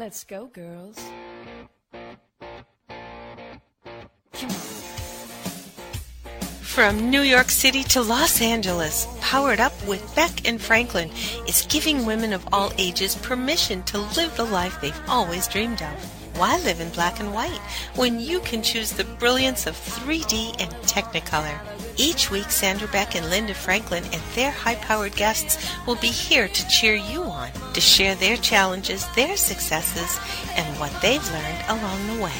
Let's go, girls. Come on. From New York City to Los Angeles, Powered Up with Beck and Franklin is giving women of all ages permission to live the life they've always dreamed of. Why live in black and white when you can choose the brilliance of 3D and Technicolor? Each week, Sandra Beck and Linda Franklin and their high-powered guests will be here to cheer you on, to share their challenges, their successes, and what they've learned along the way.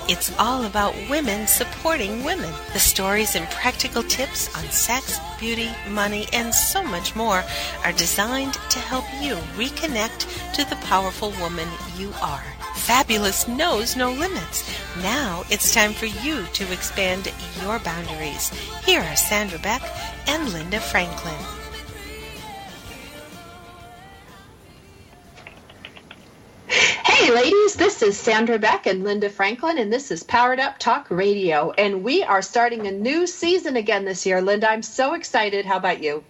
It's all about women supporting women. The stories and practical tips on sex, beauty, money, and so much more are designed to help you reconnect to the powerful woman you are. Fabulous knows no limits. Now it's time for you to expand your boundaries. Here are Sandra Beck and Linda Franklin. Hey ladies, this is Sandra Beck and Linda Franklin, and this is Powered Up Talk Radio, and we are starting a new season again this year. Linda, I'm so excited. How about you?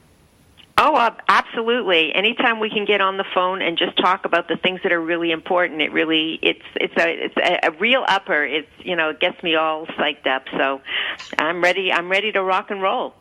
Oh, absolutely. Anytime we can get on the phone and just talk about the things that are really important, it's a real upper. It gets me all psyched up. So I'm ready to rock and roll.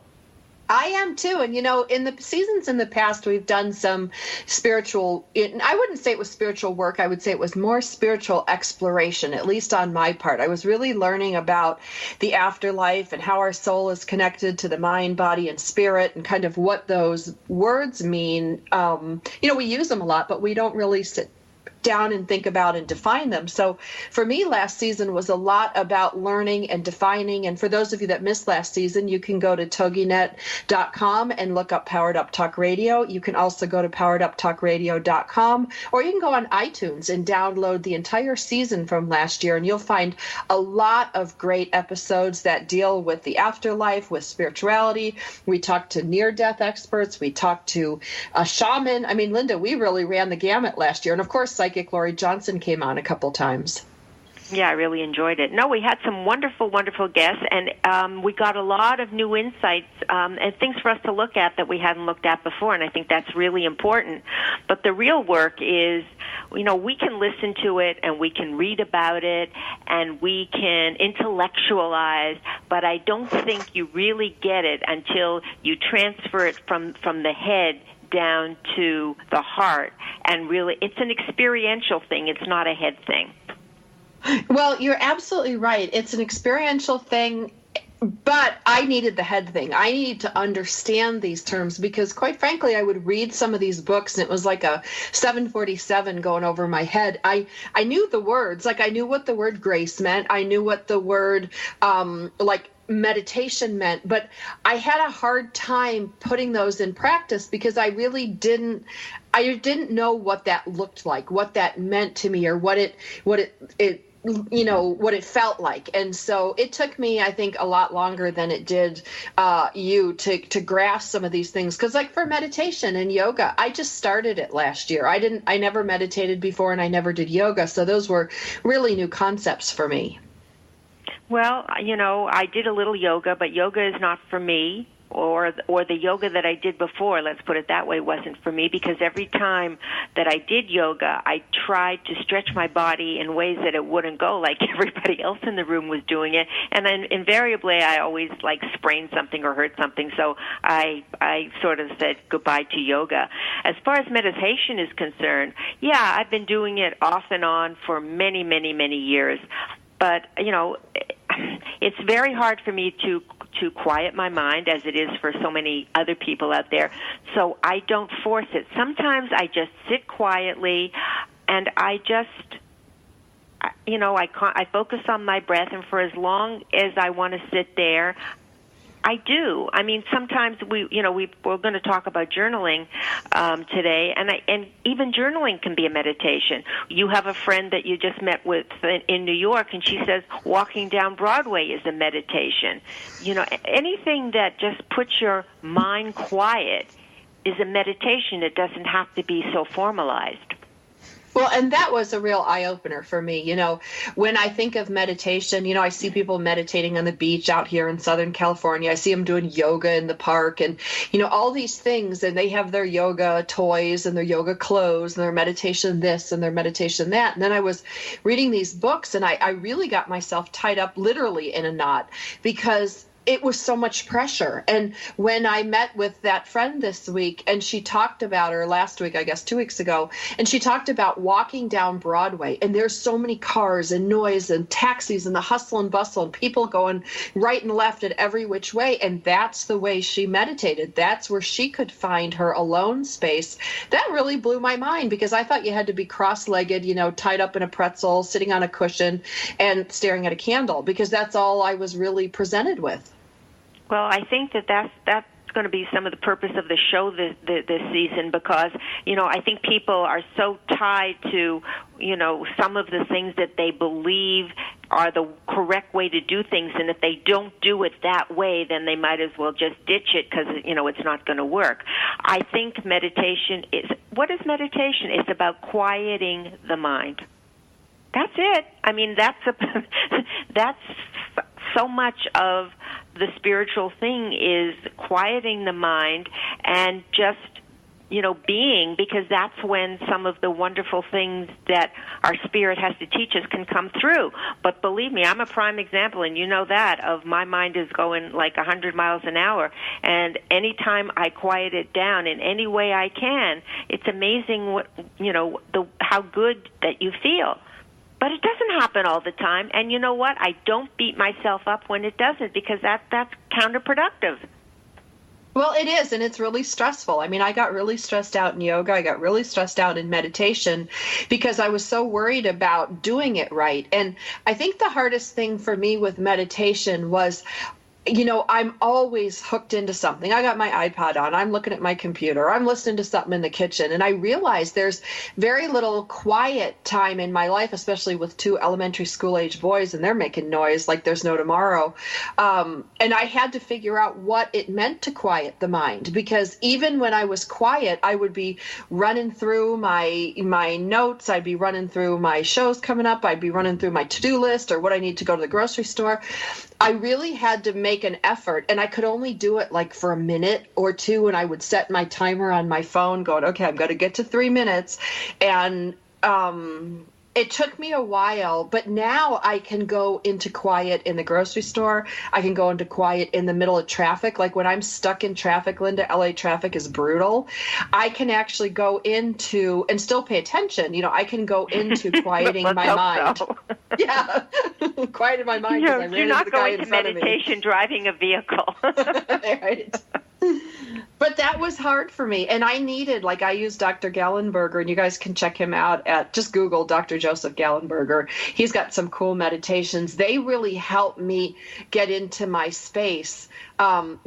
I am too. And, in the seasons in the past, we've done some spiritual, I wouldn't say it was spiritual work. I would say it was more spiritual exploration, at least on my part. I was really learning about the afterlife and how our soul is connected to the mind, body, and spirit, and kind of what those words mean. We use them a lot, but we don't really sit down and think about and define them. So for me, last season was a lot about learning and defining. And for those of you that missed last season, you can go to toginet.com and look up Powered Up Talk Radio. You can also go to powereduptalkradio.com, or you can go on iTunes and download the entire season from last year. And you'll find a lot of great episodes that deal with the afterlife, with spirituality. We talked to near-death experts. We talked to a shaman. I mean, Linda, we really ran the gamut last year. And of course, Psychic Lori Johnson came on a couple times. Yeah, I really enjoyed it. No, we had some wonderful, wonderful guests, and we got a lot of new insights and things for us to look at that we hadn't looked at before, and I think that's really important. But the real work is, we can listen to it, and we can read about it, and we can intellectualize, but I don't think you really get it until you transfer it from the head down to the heart, and really it's an experiential thing. It's not a head thing. Well, you're absolutely right. It's an experiential thing, but I needed the head thing. I needed to understand these terms because, quite frankly, I would read some of these books and it was like a 747 going over my head. I knew the words, like I knew what the word grace meant. I knew what the word meditation meant, but I had a hard time putting those in practice because I really didn't know what that looked like, what that meant to me, or what it felt like. And so it took me, I think, a lot longer than it did you to grasp some of these things. Because like for meditation and yoga, I just started it last year. I never meditated before, and I never did yoga. So those were really new concepts for me. Well, I did a little yoga, but yoga is not for me, or the yoga that I did before, let's put it that way, wasn't for me, because every time that I did yoga, I tried to stretch my body in ways that it wouldn't go, like everybody else in the room was doing it, and then invariably I always sprained something or hurt something, so I sort of said goodbye to yoga. As far as meditation is concerned, yeah, I've been doing it off and on for many, many, many years. But, it's very hard for me to quiet my mind, as it is for so many other people out there. So I don't force it. Sometimes I just sit quietly, and I just, I focus on my breath, and for as long as I want to sit there, I do. I mean, sometimes we're going to talk about journaling today, and even journaling can be a meditation. You have a friend that you just met with in New York, and she says walking down Broadway is a meditation. Anything that just puts your mind quiet is a meditation. It doesn't have to be so formalized. Well, and that was a real eye-opener for me. When I think of meditation, I see people meditating on the beach out here in Southern California. I see them doing yoga in the park and, all these things. And they have their yoga toys and their yoga clothes and their meditation this and their meditation that. And then I was reading these books and I really got myself tied up literally in a knot because it was so much pressure. And when I met with that friend this week and she talked about, or last week, I guess 2 weeks ago, and she talked about walking down Broadway and there's so many cars and noise and taxis and the hustle and bustle and people going right and left at every which way. And that's the way she meditated. That's where she could find her alone space. That really blew my mind because I thought you had to be cross-legged, tied up in a pretzel, sitting on a cushion and staring at a candle because that's all I was really presented with. Well, I think that's going to be some of the purpose of the show this season because, I think people are so tied to, some of the things that they believe are the correct way to do things. And if they don't do it that way, then they might as well just ditch it because, it's not going to work. I think meditation what is meditation? It's about quieting the mind. That's it. I mean, that's so much of the spiritual thing is quieting the mind and just, being, because that's when some of the wonderful things that our spirit has to teach us can come through. But believe me, I'm a prime example, and you know that, of my mind is going like 100 miles an hour. And anytime I quiet it down in any way I can, it's amazing what, how good that you feel. But it doesn't happen all the time. And you know what? I don't beat myself up when it doesn't because that's counterproductive. Well, it is, and it's really stressful. I mean, I got really stressed out in yoga. I got really stressed out in meditation because I was so worried about doing it right. And I think the hardest thing for me with meditation was, I'm always hooked into something. I got my iPod on. I'm looking at my computer. I'm listening to something in the kitchen. And I realized there's very little quiet time in my life, especially with 2 elementary school age boys, and they're making noise like there's no tomorrow. And I had to figure out what it meant to quiet the mind, because even when I was quiet, I would be running through my notes. I'd be running through my shows coming up. I'd be running through my to-do list or what I need to go to the grocery store. I really had to make an effort, and I could only do it like for a minute or two, and I would set my timer on my phone going, okay, I'm going to get to 3 minutes. And it took me a while, but now I can go into quiet in the grocery store. I can go into quiet in the middle of traffic. Like when I'm stuck in traffic, Linda, LA traffic is brutal. I can actually go into and still pay attention. I can go into quieting my mind. So. Yeah, quieting my mind. You're not going to meditation driving a vehicle. Right. But that was hard for me. And I used Dr. Gallenberger, and you guys can check him out just Google Dr. Joseph Gallenberger. He's got some cool meditations. They really helped me get into my space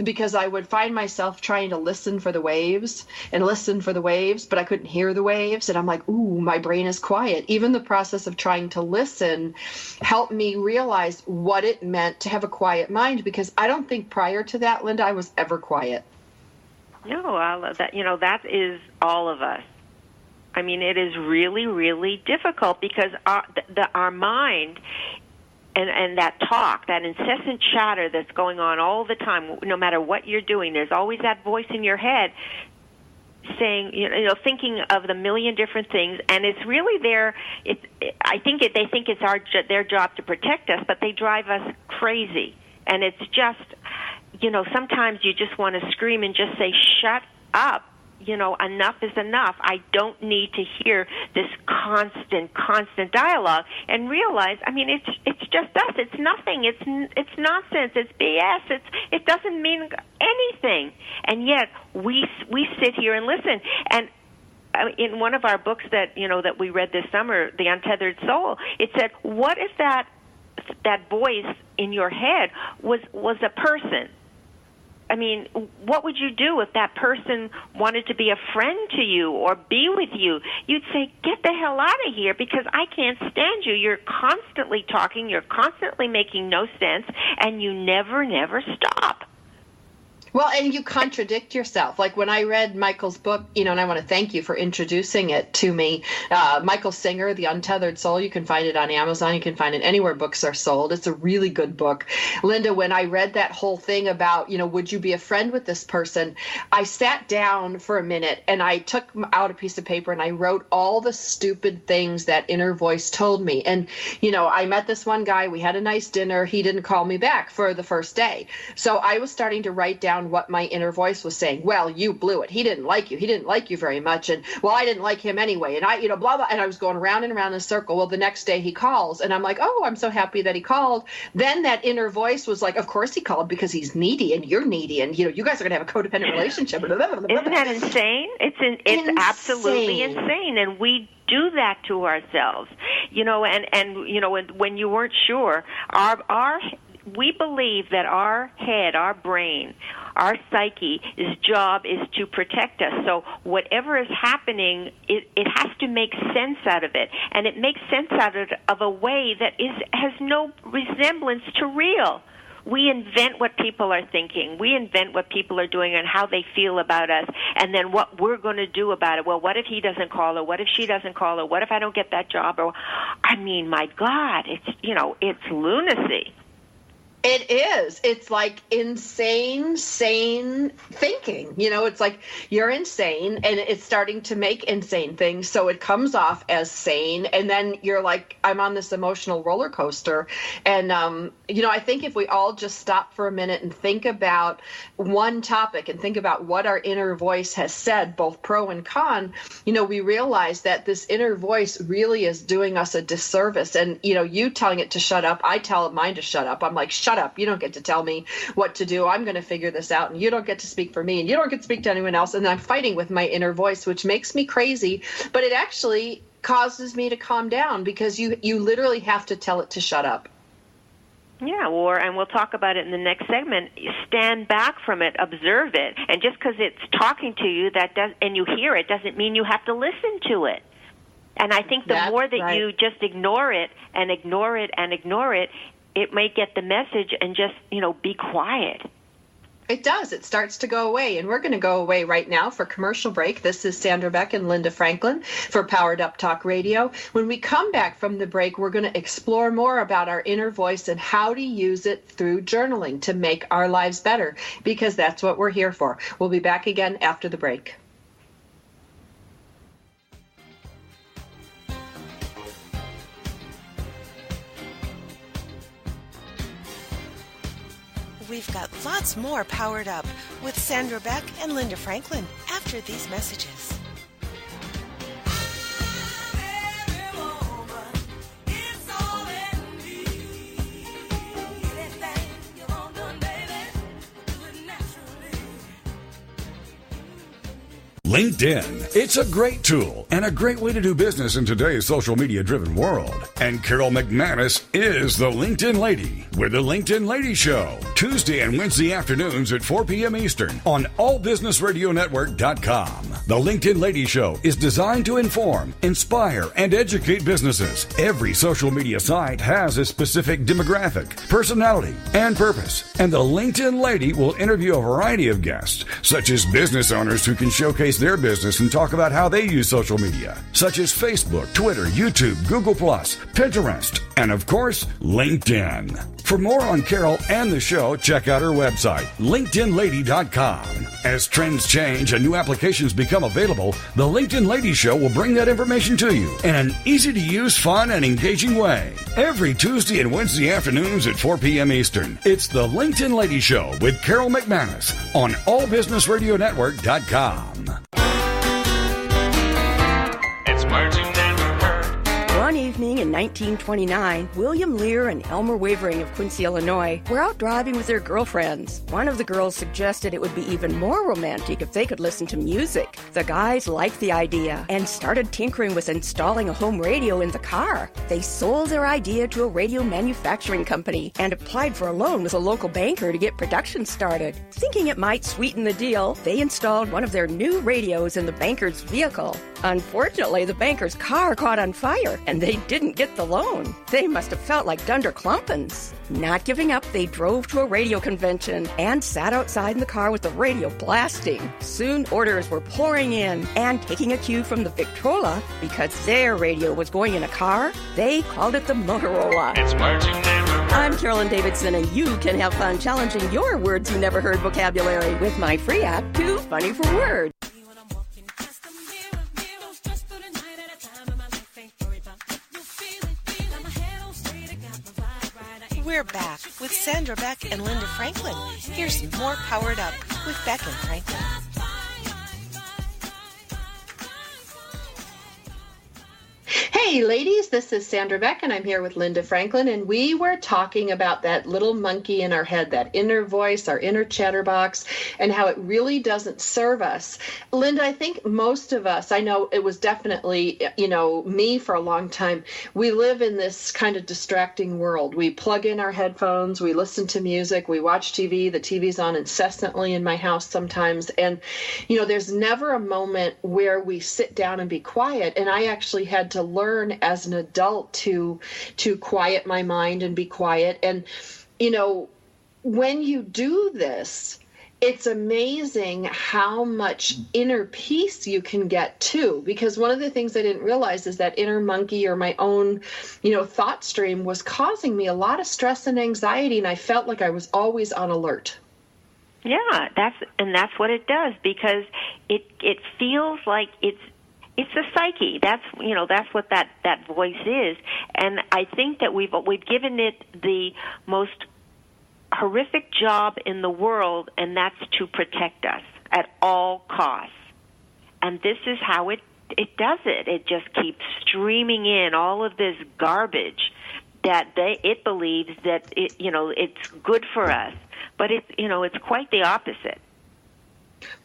because I would find myself trying to listen for the waves, but I couldn't hear the waves. And I'm like, ooh, my brain is quiet. Even the process of trying to listen helped me realize what it meant to have a quiet mind, because I don't think prior to that, Linda, I was ever quiet. No, I love that. That is all of us. I mean, it is really, really difficult because our mind and that talk, that incessant chatter that's going on all the time, no matter what you're doing, there's always that voice in your head saying, thinking of the million different things, and it's really I think they think it's their job to protect us, but they drive us crazy, and it's just. Sometimes you just want to scream and just say, shut up. Enough is enough. I don't need to hear this constant dialogue, and realize, I mean, it's just us. It's nothing. It's nonsense. It's BS. It doesn't mean anything. And yet we sit here and listen. And in one of our books that we read this summer, The Untethered Soul, it said, what if that voice in your head was a person? I mean, what would you do if that person wanted to be a friend to you or be with you? You'd say, get the hell out of here because I can't stand you. You're constantly talking. You're constantly making no sense, and you never stop. Well, and you contradict yourself. Like when I read Michael's book, and I want to thank you for introducing it to me. Michael Singer, The Untethered Soul, you can find it on Amazon. You can find it anywhere books are sold. It's a really good book. Linda, when I read that whole thing about, would you be a friend with this person? I sat down for a minute and I took out a piece of paper and I wrote all the stupid things that inner voice told me. And, I met this one guy. We had a nice dinner. He didn't call me back for the first day. So I was starting to write down what my inner voice was saying. Well, you blew it. He didn't like you. He didn't like you very much. And well, I didn't like him anyway. And I, blah, blah. And I was going around and around in a circle. Well, the next day he calls and I'm like, oh, I'm so happy that he called. Then that inner voice was like, of course he called because he's needy and you're needy. And, you guys are going to have a codependent relationship. Isn't that insane? It's absolutely insane. And we do that to ourselves, and when you weren't sure, we believe that our head, our brain, our psyche, its job is to protect us. So whatever is happening, it has to make sense out of it. And it makes sense out of a way that has no resemblance to real. We invent what people are thinking. We invent what people are doing and how they feel about us, and then what we're going to do about it. Well, what if he doesn't call her? What if she doesn't call her? What if I don't get that job? Or, my God, it's lunacy. It is. It's like sane thinking. It's like you're insane and it's starting to make insane things. So it comes off as sane. And then you're like, I'm on this emotional roller coaster. And, I think if we all just stop for a minute and think about one topic and think about what our inner voice has said, both pro and con, we realize that this inner voice really is doing us a disservice. And, you telling it to shut up, I tell mine to shut up. I'm like, shut up. You don't get to tell me what to do. I'm going to figure this out. And you don't get to speak for me. And you don't get to speak to anyone else. And I'm fighting with my inner voice, which makes me crazy. But it actually causes me to calm down because you literally have to tell it to shut up. Yeah, and we'll talk about it in the next segment. Stand back from it, observe it. And just because it's talking to you and you hear it doesn't mean you have to listen to it. And I think the more that you just ignore it and ignore it and ignore it, it may get the message and just, be quiet. It does. It starts to go away. And we're going to go away right now for commercial break. This is Sandra Beck and Linda Franklin for Powered Up Talk Radio. When we come back from the break, we're going to explore more about our inner voice and how to use it through journaling to make our lives better, because that's what we're here for. We'll be back again after the break. We've got lots more Powered Up with Sandra Beck and Linda Franklin after these messages. LinkedIn. It's a great tool and a great way to do business in today's social media driven world. And Carol McManus is the LinkedIn Lady with the LinkedIn Lady Show. Tuesday and Wednesday afternoons at 4 p.m. Eastern on allbusinessradionetwork.com. The LinkedIn Lady Show is designed to inform, inspire, and educate businesses. Every social media site has a specific demographic, personality, and purpose. And the LinkedIn Lady will interview a variety of guests, such as business owners who can showcase their business and talk about how they use social media, such as Facebook, Twitter, YouTube, Google+, Pinterest, and of course, LinkedIn. For more on Carol and the show, check out her website, LinkedInLady.com. As trends change and new applications become available, the LinkedIn Lady Show will bring that information to you in an easy-to-use, fun, and engaging way. Every Tuesday and Wednesday afternoons at 4 p.m. Eastern, it's the LinkedIn Lady Show with Carol McManus on allbusinessradionetwork.com. One evening in 1929, William Lear and Elmer Wavering of Quincy, Illinois, were out driving with their girlfriends. One of the girls suggested it would be even more romantic if they could listen to music. The guys liked the idea and started tinkering with installing a home radio in the car. They sold their idea to a radio manufacturing company and applied for a loan with a local banker to get production started. Thinking it might sweeten the deal, they installed one of their new radios in the banker's vehicle. Unfortunately, the banker's car caught on fire, and they didn't couldn't get the loan. They must have felt like Dunder Clumpins. Not giving up, they drove to a radio convention and sat outside in the car with the radio blasting. Soon orders were pouring in, and taking a cue from the Victrola, because their radio was going in a car, they called it the Motorola. It's words you never heard. I'm Carolyn Davidson, and you can have fun challenging your words you never heard vocabulary with my free app, Too Funny for Words. We're back with Sandra Beck and Linda Franklin. Here's more Powered Up with Beck and Franklin. Hey ladies, this is Sandra Beck and I'm here with Linda Franklin, and we were talking about that little monkey in our head, that inner voice, our inner chatterbox, and how it really doesn't serve us. Linda, I think most of us, I know it was definitely, me for a long time, we live in this kind of distracting world. We plug in our headphones, we listen to music, we watch TV, the TV's on incessantly in my house sometimes, and there's never a moment where we sit down and be quiet. And I actually had to learn as an adult to quiet my mind and be quiet. And when you do this, it's amazing how much inner peace you can get too, because one of the things I didn't realize is that inner monkey, or my own thought stream, was causing me a lot of stress and anxiety, and I felt like I was always on alert. Yeah, that's what it does, because it feels like it's the psyche. That's what that voice is, and I think that we've given it the most horrific job in the world, and that's to protect us at all costs. And this is how it does it. It just keeps streaming in all of this garbage that it believes that it's good for us, but it's quite the opposite.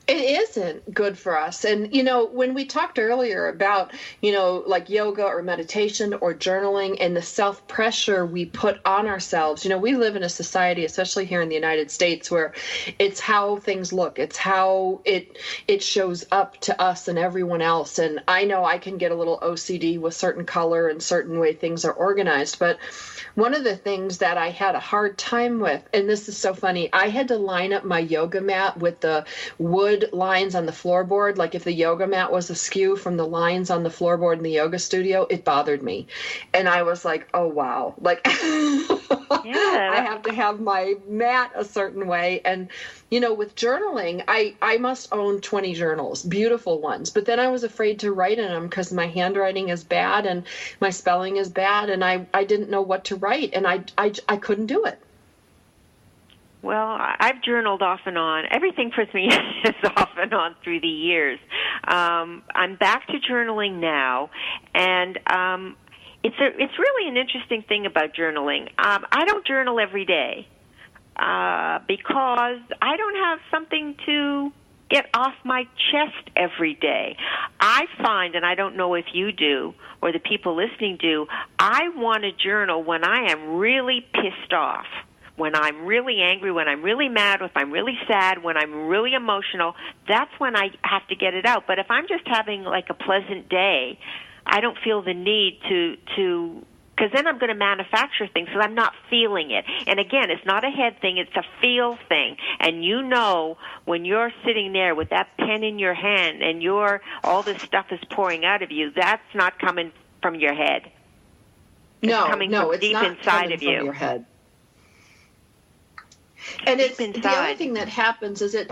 It isn't good for us. And, when we talked earlier about, like yoga or meditation or journaling and the self-pressure we put on ourselves, we live in a society, especially here in the United States, where it's how things look. It's how it shows up to us and everyone else. And I know I can get a little OCD with certain color and certain way things are organized. But one of the things that I had a hard time with, and this is so funny, I had to line up my yoga mat with the wood lines on the floorboard. Like if the yoga mat was askew from the lines on the floorboard in the yoga studio, it bothered me. And I was like, oh, wow. Like, yeah. I have to have my mat a certain way. And, with journaling, I must own 20 journals, beautiful ones. But then I was afraid to write in them because my handwriting is bad and my spelling is bad. And I didn't know what to write. And I couldn't do it. Well, I've journaled off and on. Everything for me is off and on through the years. I'm back to journaling now, and it's really an interesting thing about journaling. I don't journal every day because I don't have something to get off my chest every day. I find, and I don't know if you do or the people listening do, I want to journal when I am really pissed off, when I'm really angry, when I'm really mad, if I'm really sad, when I'm really emotional. That's when I have to get it out. But if I'm just having like a pleasant day, I don't feel the need to because then I'm going to manufacture things because I'm not feeling it. And again, it's not a head thing, it's a feel thing. And when you're sitting there with that pen in your hand and all this stuff is pouring out of you, that's not coming from your head. It's coming from deep inside of you. From your head. And the other thing that happens is that,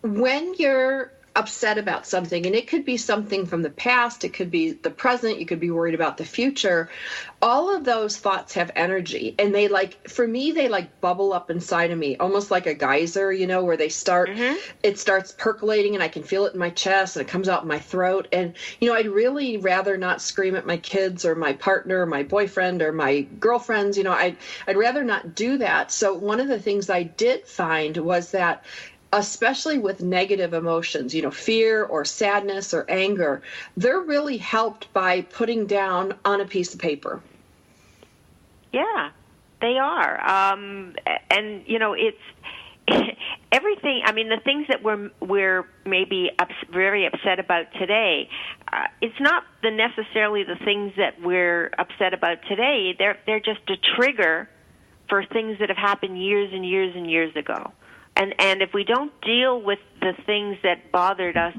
when you're upset about something, and it could be something from the past, it could be the present, you could be worried about the future, all of those thoughts have energy, and they for me, they bubble up inside of me, almost like a geyser, where they start, it starts percolating, and I can feel it in my chest, and it comes out in my throat, and, I'd really rather not scream at my kids, or my partner, or my boyfriend, or my girlfriends, I'd rather not do that. So one of the things I did find was that, especially with negative emotions, fear or sadness or anger, they're really helped by putting down on a piece of paper. Yeah, they are. And, everything, I mean, the things that we're maybe very upset about today, it's not necessarily the things that we're upset about today. They're just a trigger for things that have happened years and years and years ago. And if we don't deal with the things that bothered us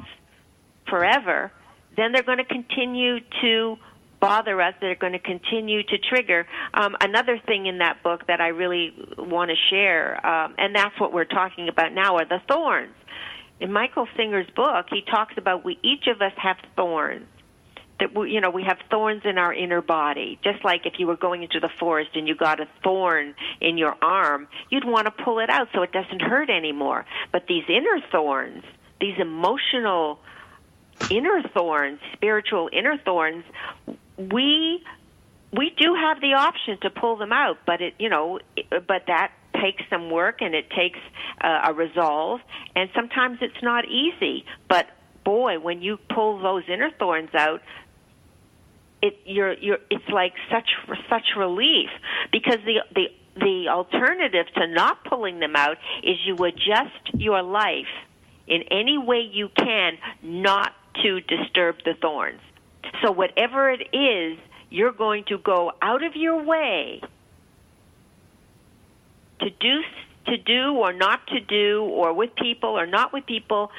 forever, then they're going to continue to bother us. They're going to continue to trigger. Another thing in that book that I really want to share, and that's what we're talking about now, are the thorns. In Michael Singer's book, he talks about each of us have thorns. That we have thorns in our inner body. Just like if you were going into the forest and you got a thorn in your arm, you'd want to pull it out so it doesn't hurt anymore. But these inner thorns, these emotional inner thorns, spiritual inner thorns, we do have the option to pull them out, but but that takes some work and it takes a resolve, and sometimes it's not easy. But boy, when you pull those inner thorns out, it's like such relief, because the alternative to not pulling them out is you adjust your life in any way you can not to disturb the thorns. So whatever it is, you're going to go out of your way to do or not to do, or with people or not with people,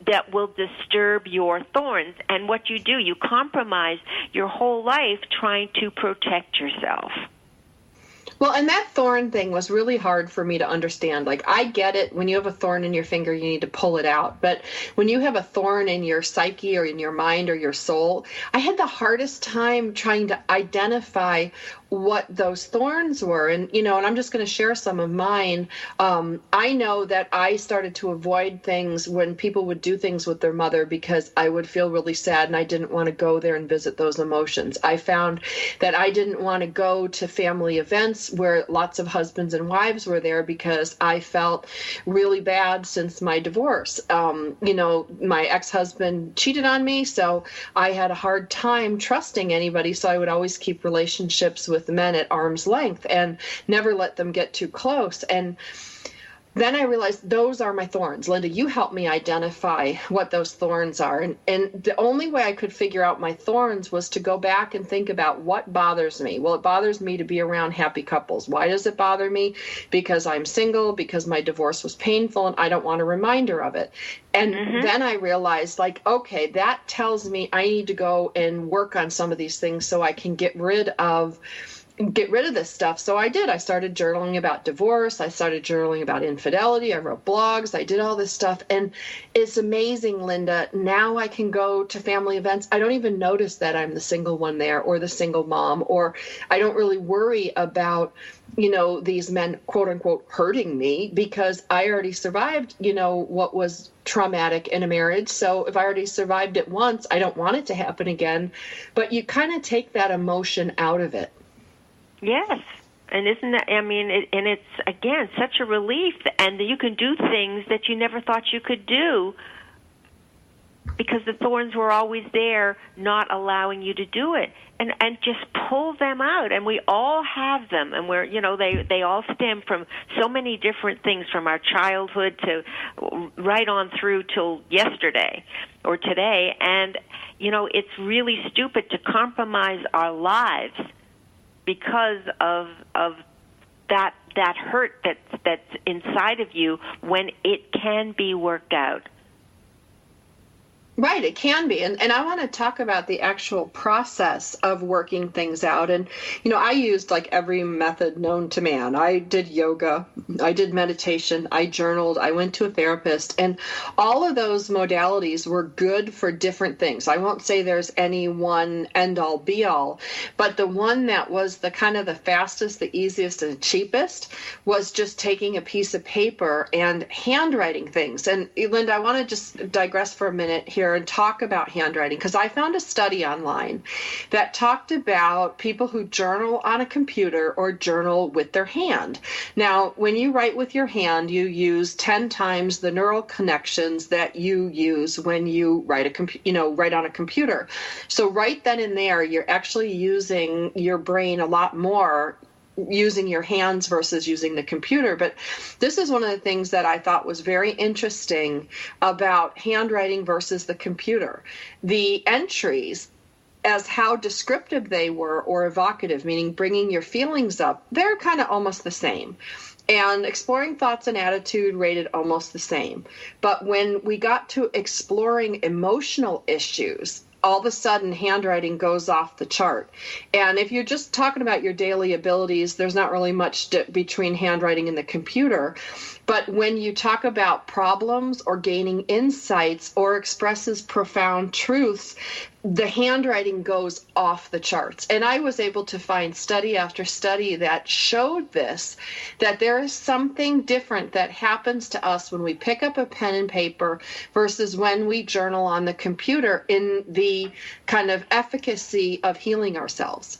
that will disturb your thorns. And what you do, you compromise your whole life trying to protect yourself. Well, and that thorn thing was really hard for me to understand. Like, I get it. When you have a thorn in your finger, you need to pull it out. But when you have a thorn in your psyche or in your mind or your soul, I had the hardest time trying to identify what those thorns were. And, and I'm just going to share some of mine. I know that I started to avoid things when people would do things with their mother because I would feel really sad and I didn't want to go there and visit those emotions. I found that I didn't want to go to family events where lots of husbands and wives were there because I felt really bad since my divorce. My ex-husband cheated on me, so I had a hard time trusting anybody, so I would always keep relationships with men at arm's length and never let them get too close. And then I realized those are my thorns. Linda, you helped me identify what those thorns are. And the only way I could figure out my thorns was to go back and think about what bothers me. Well, it bothers me to be around happy couples. Why does it bother me? Because I'm single, because my divorce was painful, and I don't want a reminder of it. And then I realized, okay, that tells me I need to go and work on some of these things so I can get rid of this stuff. So I did. I started journaling about divorce. I started journaling about infidelity. I wrote blogs. I did all this stuff. And it's amazing, Linda. Now I can go to family events. I don't even notice that I'm the single one there or the single mom, or I don't really worry about, these men, quote unquote, hurting me, because I already survived, what was traumatic in a marriage. So if I already survived it once, I don't want it to happen again. But you kind of take that emotion out of it. Yes. And isn't that, and it's, again, such a relief. And you can do things that you never thought you could do because the thorns were always there, not allowing you to do it. And just pull them out. And we all have them. And they all stem from so many different things, from our childhood to right on through till yesterday or today. And, it's really stupid to compromise our lives because of that hurt that's inside of you when it can be worked out. Right, it can be. And I want to talk about the actual process of working things out. And, I used every method known to man. I did yoga, I did meditation, I journaled, I went to a therapist, and all of those modalities were good for different things. I won't say there's any one end all be all, but the one that was the kind of the fastest, the easiest, and cheapest was just taking a piece of paper and handwriting things. And Linda, I want to just digress for a minute here and talk about handwriting, because I found a study online that talked about people who journal on a computer or journal with their hand. Now, when you write with your hand, you use 10 times the neural connections that you use when you write on a computer. So right then and there, you're actually using your brain a lot more using your hands versus using the computer. But this is one of the things that I thought was very interesting about handwriting versus the computer. The entries, as how descriptive they were or evocative, meaning bringing your feelings up, they're kind of almost the same. And exploring thoughts and attitude rated almost the same. But when we got to exploring emotional issues, all of a sudden handwriting goes off the chart. And if you're just talking about your daily abilities, there's not really much between handwriting and the computer. But when you talk about problems or gaining insights or expresses profound truths, the handwriting goes off the charts. And I was able to find study after study that showed this, that there is something different that happens to us when we pick up a pen and paper versus when we journal on the computer in the kind of efficacy of healing ourselves.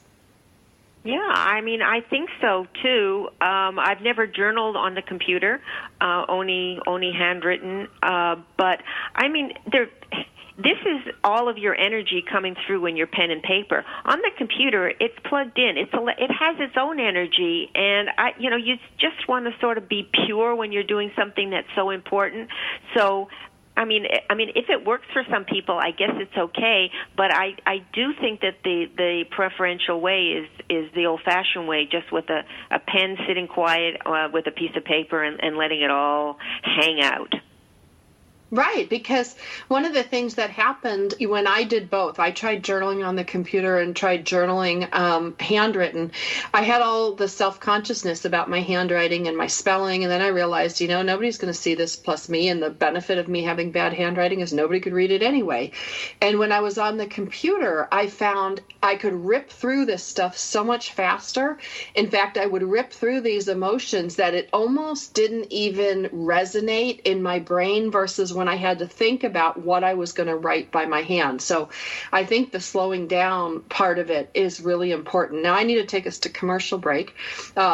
Yeah, I mean, I think so too. I've never journaled on the computer, only handwritten. But I mean, this is all of your energy coming through in your pen and paper. On the computer, it's plugged in. It has its own energy, and you just want to sort of be pure when you're doing something that's so important. So. I mean, if it works for some people, I guess it's okay. But I do think that the preferential way is the old-fashioned way, just with a pen sitting quiet with a piece of paper and letting it all hang out. Right, because one of the things that happened when I did both, I tried journaling on the computer and tried journaling handwritten. I had all the self-consciousness about my handwriting and my spelling, and then I realized, nobody's going to see this plus me, and the benefit of me having bad handwriting is nobody could read it anyway. And when I was on the computer, I found I could rip through this stuff so much faster. In fact, I would rip through these emotions that it almost didn't even resonate in my brain versus when I had to think about what I was going to write by my hand. So I think the slowing down part of it is really important. Now I need to take us to commercial break.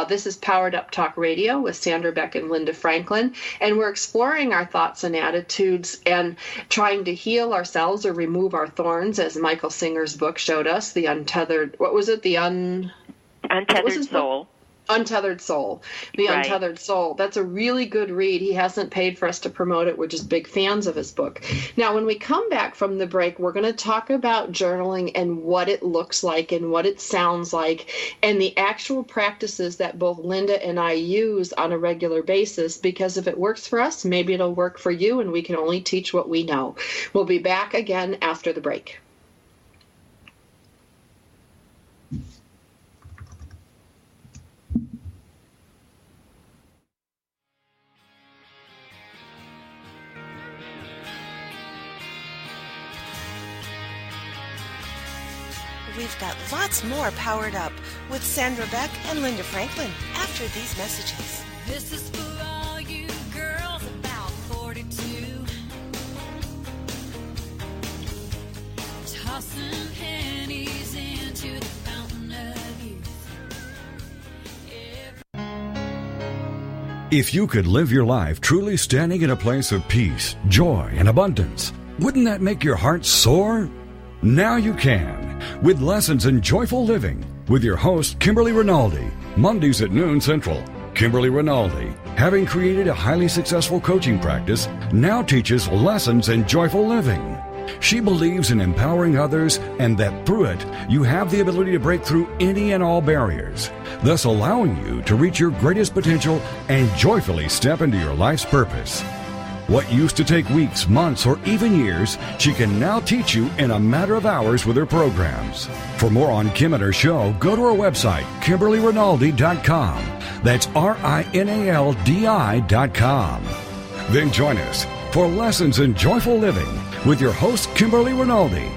This is Powered Up Talk Radio with Sandra Beck and Linda Franklin, and we're exploring our thoughts and attitudes and trying to heal ourselves or remove our thorns, as Michael Singer's book showed us, the untethered, what was it? The Untethered Soul. Untethered Soul. The Right. Untethered Soul. That's a really good read. He hasn't paid for us to promote it. We're just big fans of his book. Now, when we come back from the break, we're going to talk about journaling and what it looks like and what it sounds like and the actual practices that both Linda and I use on a regular basis, because if it works for us, maybe it'll work for you, and we can only teach what we know. We'll be back again after the break. We've got lots more Powered Up with Sandra Beck and Linda Franklin after these messages. This is for all you girls about 42. Tossing pennies into the fountain of youth. If you could live your life truly standing in a place of peace, joy, and abundance, wouldn't that make your heart soar? Now you can, with Lessons in Joyful Living, with your host, Kimberly Rinaldi, Mondays at noon Central. Kimberly Rinaldi, having created a highly successful coaching practice, now teaches Lessons in Joyful Living. She believes in empowering others and that through it, you have the ability to break through any and all barriers, thus allowing you to reach your greatest potential and joyfully step into your life's purpose. What used to take weeks, months, or even years, she can now teach you in a matter of hours with her programs. For more on Kim and her show, go to her website, KimberlyRinaldi.com. That's RINALDI.com. Then join us for Lessons in Joyful Living with your host, Kimberly Rinaldi.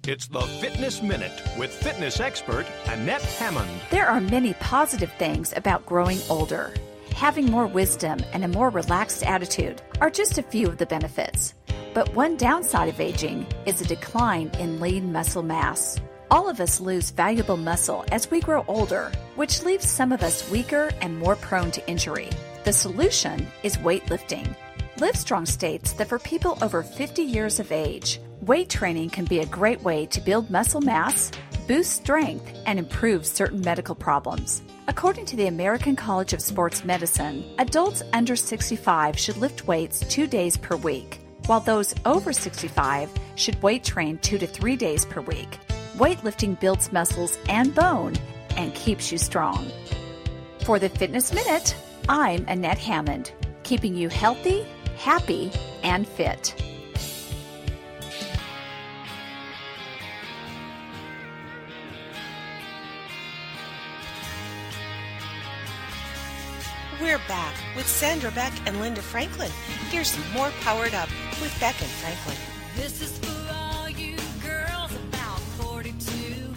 It's the Fitness Minute with fitness expert Annette Hammond. There are many positive things about growing older. Having more wisdom and a more relaxed attitude are just a few of the benefits. But one downside of aging is a decline in lean muscle mass. All of us lose valuable muscle as we grow older, which leaves some of us weaker and more prone to injury. The solution is weightlifting. Livestrong states that for people over 50 years of age, weight training can be a great way to build muscle mass, boosts strength, and improves certain medical problems. According to the American College of Sports Medicine, adults under 65 should lift weights 2 days per week, while those over 65 should weight train 2 to 3 days per week. Weightlifting builds muscles and bone and keeps you strong. For the Fitness Minute, I'm Annette Hammond, keeping you healthy, happy, and fit. We're back with Sandra Beck and Linda Franklin. Here's some more Powered Up with Beck and Franklin. This is for all you girls about 42.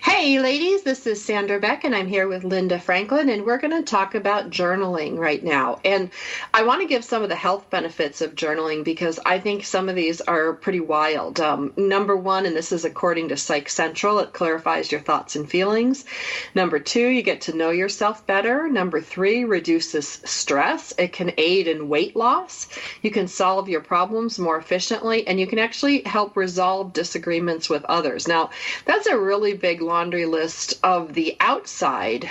Hey ladies, this is Sandra Beck and I'm here with Linda Franklin, and we're going to talk about journaling right now. And I want to give some of the health benefits of journaling because I think some of these are pretty wild. Number one, and this is according to Psych Central, it clarifies your thoughts and feelings. Number two, you get to know yourself better. Number three, reduces stress. It can aid in weight loss. You can solve your problems more efficiently, and you can actually help resolve disagreements with others. Now, that's a really big laundry list of the outside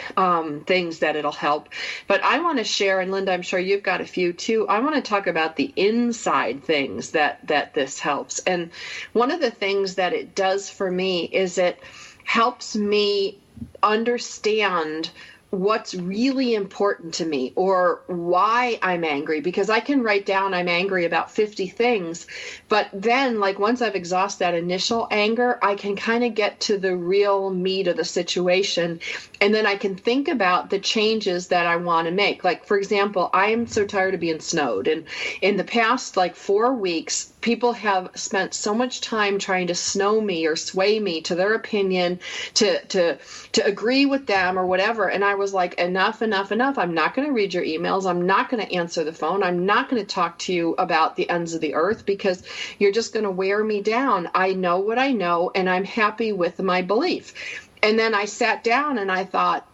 things that it'll help. But I want to share, and Linda, I'm sure you've got a few too. I want to talk about the inside things that this helps. And one of the things that it does for me is it helps me understand what's really important to me or why I'm angry, because I can write down I'm angry about 50 things, but then like once I've exhausted that initial anger, I can kind of get to the real meat of the situation, and then I can think about the changes that I want to make. Like, for example, I am so tired of being snowed, and in the past like 4 weeks, people have spent so much time trying to snow me or sway me to their opinion, to agree with them or whatever. And I was like, enough. I'm not going to read your emails. I'm not going to answer the phone. I'm not going to talk to you about the ends of the earth because you're just going to wear me down. I know what I know, and I'm happy with my belief. And then I sat down and I thought,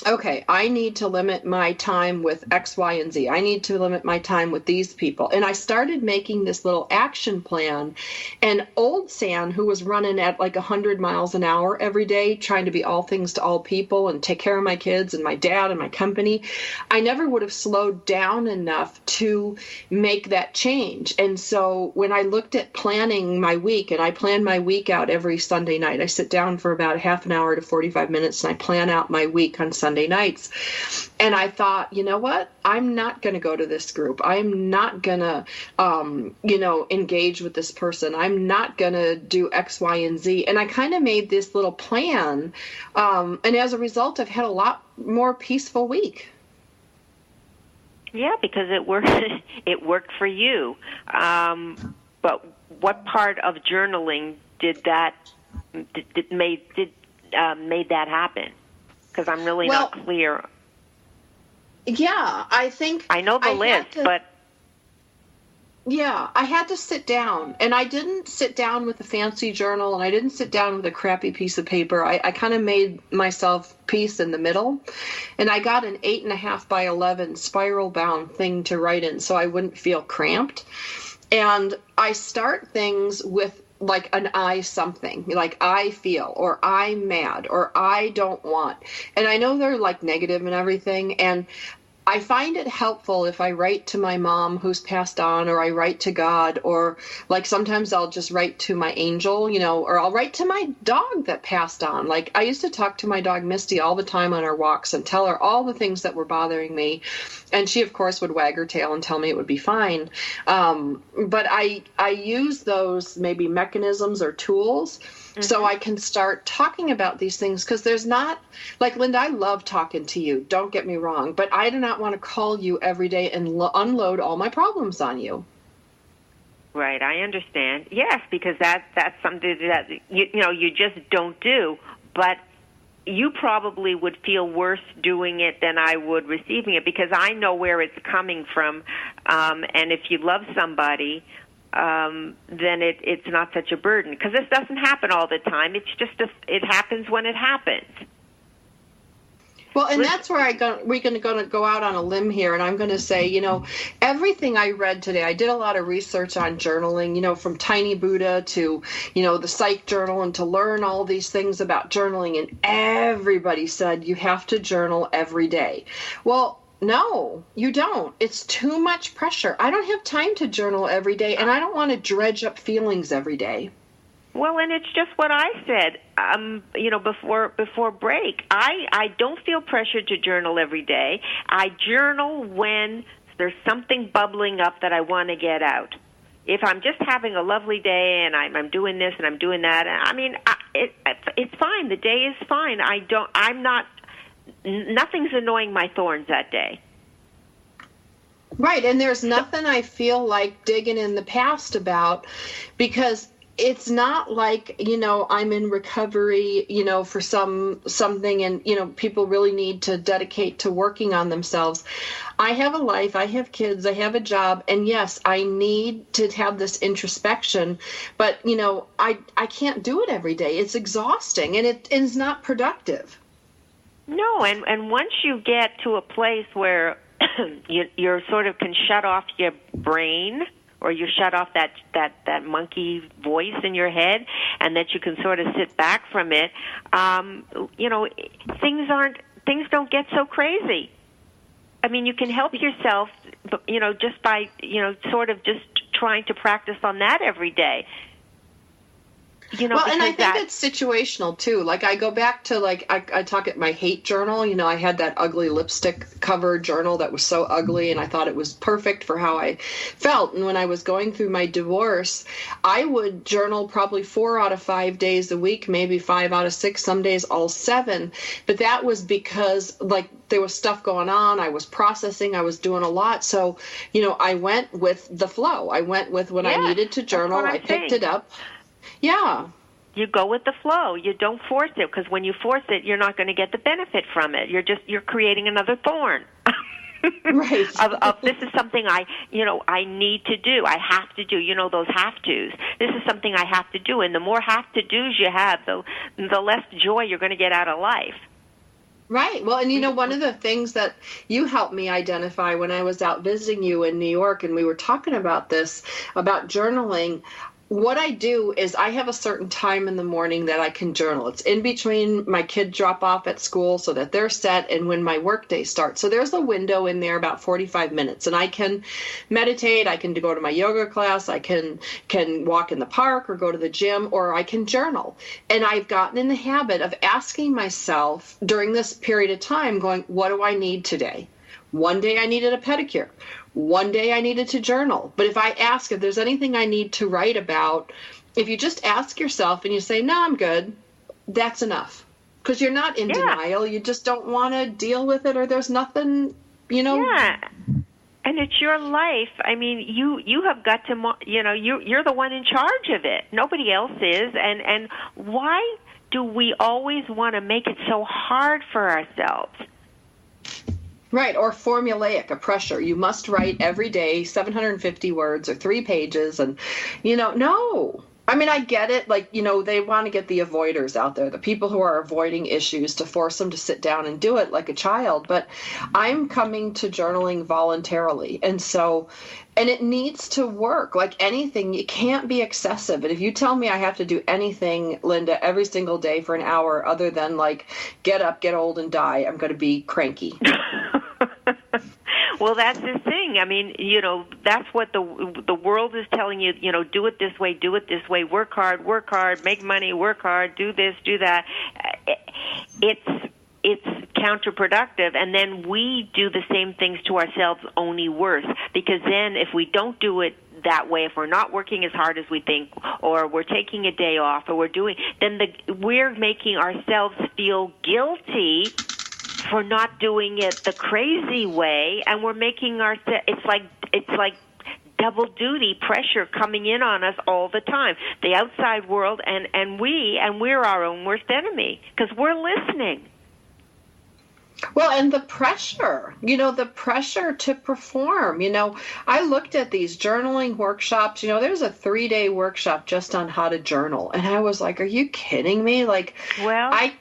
okay, I need to limit my time with X, Y, and Z. I need to limit my time with these people. And I started making this little action plan. And old San, who was running at like 100 miles an hour every day, trying to be all things to all people and take care of my kids and my dad and my company, I never would have slowed down enough to make that change. And so when I looked at planning my week, and I plan my week out every Sunday night, I sit down for about half an hour to 45 minutes and I plan out my week on Sunday nights. And I thought, you know what? I'm not going to go to this group. I'm not going to, engage with this person. I'm not going to do X, Y, and Z. And I kind of made this little plan. And as a result, I've had a lot more peaceful week. Yeah, because it worked. It worked for you. But what part of journaling did made that happen? Because I'm really not clear. Yeah, I think I know the list, but yeah, I had to sit down, and I didn't sit down with a fancy journal, and I didn't sit down with a crappy piece of paper. I kind of made myself peace in the middle, and I got an 8.5 by 11 spiral bound thing to write in, so I wouldn't feel cramped. And I start things with like an I something, like I feel, or I'm mad, or I don't want. And I know they're like negative and everything. And I find it helpful if I write to my mom who's passed on, or I write to God, or like sometimes I'll just write to my angel, or I'll write to my dog that passed on. Like I used to talk to my dog Misty all the time on our walks and tell her all the things that were bothering me. And she, of course, would wag her tail and tell me it would be fine. But I use those maybe mechanisms or tools so I can start talking about these things, because there's not, like, Linda, I love talking to you, don't get me wrong, but I do not want to call you every day and unload all my problems on you. Right, I understand. Yes, because that's something that you just don't do, but you probably would feel worse doing it than I would receiving it, because I know where it's coming from, and if you love somebody, then it's not such a burden, because this doesn't happen all the time. It's just it happens when it happens. Well, and that's where we're going to go out on a limb here, and I'm going to say, everything I read today, I did a lot of research on journaling, from Tiny Buddha to, the Psych Journal, and to learn all these things about journaling, and everybody said you have to journal every day. Well, no, you don't. It's too much pressure. I don't have time to journal every day, and I don't want to dredge up feelings every day. Well, and it's just what I said, before break. I don't feel pressured to journal every day. I journal when there's something bubbling up that I want to get out. If I'm just having a lovely day and I'm doing this and I'm doing that, it's fine. The day is fine. Nothing's annoying my thorns that day. Right, and there's nothing I feel like digging in the past about, because it's not like, I'm in recovery, for something, and, people really need to dedicate to working on themselves. I have a life, I have kids, I have a job, and yes, I need to have this introspection, but, I can't do it every day. It's exhausting, and it's not productive. No, and once you get to a place where you're sort of can shut off your brain, or you shut off that monkey voice in your head, and that you can sort of sit back from it, things don't get so crazy. I mean, you can help yourself, just by, sort of just trying to practice on that every day. Well, and I think it's situational too. Like, I go back to, I talk at my hate journal. I had that ugly lipstick cover journal that was so ugly, and I thought it was perfect for how I felt. And when I was going through my divorce, I would journal probably 4 out of 5 days a week, maybe 5 out of 6, some days all 7. But that was because, there was stuff going on. I was processing. I was doing a lot. So, I went with the flow. I went with when I needed to journal. I picked it up. Yeah. You go with the flow. You don't force it, because when you force it, you're not going to get the benefit from it. You're creating another thorn. Right. of this is something I need to do. I have to do. Those have tos. This is something I have to do, and the more have to dos you have, the less joy you're going to get out of life. Right. Well, and one of the things that you helped me identify when I was out visiting you in New York, and we were talking about this, about journaling, what I do is I have a certain time in the morning that I can journal. It's in between my kid drop off at school so that they're set and when my work day starts. So there's a window in there about 45 minutes, and I can meditate. I can go to my yoga class. I can walk in the park or go to the gym, or I can journal. And I've gotten in the habit of asking myself during this period of time, going, what do I need today? One day I needed a pedicure. One day I needed to journal. But if I ask if there's anything I need to write about, if you just ask yourself and you say, no, I'm good, that's enough. Because you're not in denial. You just don't want to deal with it, or there's nothing, Yeah. And it's your life. I mean, you have got to, you're the one in charge of it. Nobody else is. And why do we always want to make it so hard for ourselves? Right, or formulaic, a pressure. You must write every day 750 words or 3 pages, and, no. I mean, I get it. They want to get the avoiders out there, the people who are avoiding issues, to force them to sit down and do it like a child. But I'm coming to journaling voluntarily. And it needs to work. Like anything, it can't be excessive. And if you tell me I have to do anything, Linda, every single day for an hour other than get up, get old, and die, I'm going to be cranky. Well, that's the thing. I mean, that's what the world is telling you, do it this way, work hard, make money, work hard, do this, do that. It's counterproductive, and then we do the same things to ourselves, only worse, because then if we don't do it that way, if we're not working as hard as we think, or we're taking a day off, or we're making ourselves feel guilty for not doing it the crazy way, and we're making it's like double duty pressure coming in on us all the time. The outside world and we're our own worst enemy, because we're listening. Well, and the pressure, the pressure to perform. I looked at these journaling workshops. There's a 3-day workshop just on how to journal, and I was like, are you kidding me? I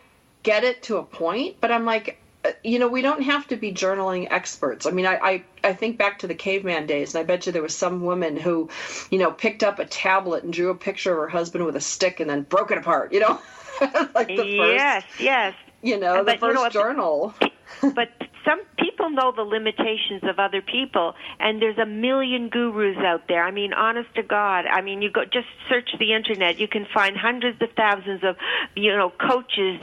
get it to a point, but I'm like, we don't have to be journaling experts. I mean, I think back to the caveman days, and I bet you there was some woman who, picked up a tablet and drew a picture of her husband with a stick and then broke it apart, like the first. Yes. The first journal. But some people know the limitations of other people, and there's a million gurus out there. I mean, honest to God. I mean, you just search the internet. You can find hundreds of thousands of, coaches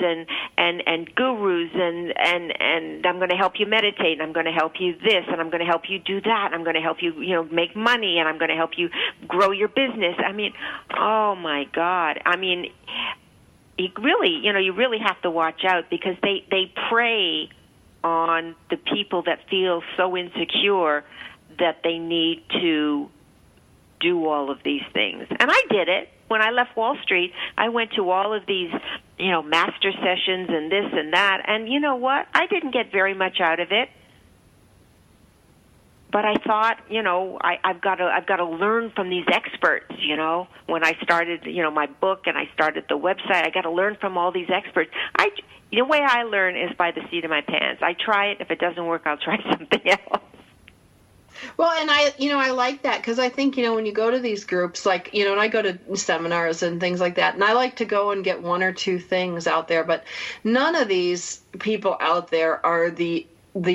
and gurus, and I'm going to help you meditate, and I'm going to help you this, and I'm going to help you do that, and I'm going to help you, make money, and I'm going to help you grow your business. I mean, oh my God. I mean, you really have to watch out, because they prey on the people that feel so insecure that they need to do all of these things. And I did it. When I left Wall Street, I went to all of these, master sessions and this and that. And you know what? I didn't get very much out of it. But I thought, I've got to learn from these experts. When I started, my book and I started the website, I got to learn from all these experts. The way I learn is by the seat of my pants. I try it. If it doesn't work, I'll try something else. Well, and I like that, because I think, when you go to these groups, like, and I go to seminars and things like that, and I like to go and get one or two things out there, but none of these people out there are the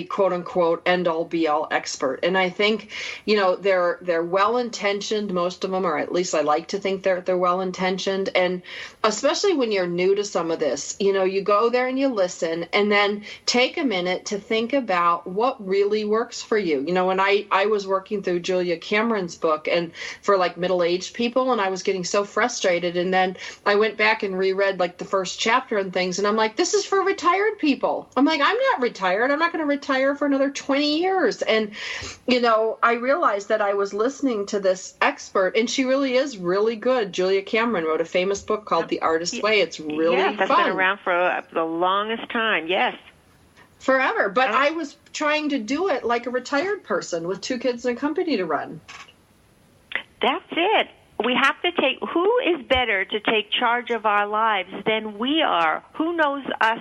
quote unquote end all be all expert. And I think, they're well intentioned. Most of them, or at least I like to think they're well intentioned. And especially when you're new to some of this, you go there and you listen, and then take a minute to think about what really works for you. When I was working through Julia Cameron's book, and for like middle-aged people, and I was getting so frustrated, and then I went back and reread like the first chapter and things, and I'm like, this is for retired people. I'm like, I'm not retired. I'm not going to retire for another 20 years. And, I realized that I was listening to this expert, and she really is really good. Julia Cameron wrote a famous book called The Artist's Way. It's really fun. Yes, that's been around for the longest time, yes. Forever. But I was trying to do it like a retired person with 2 kids and a company to run. That's it. We have to who is better to take charge of our lives than we are? Who knows us?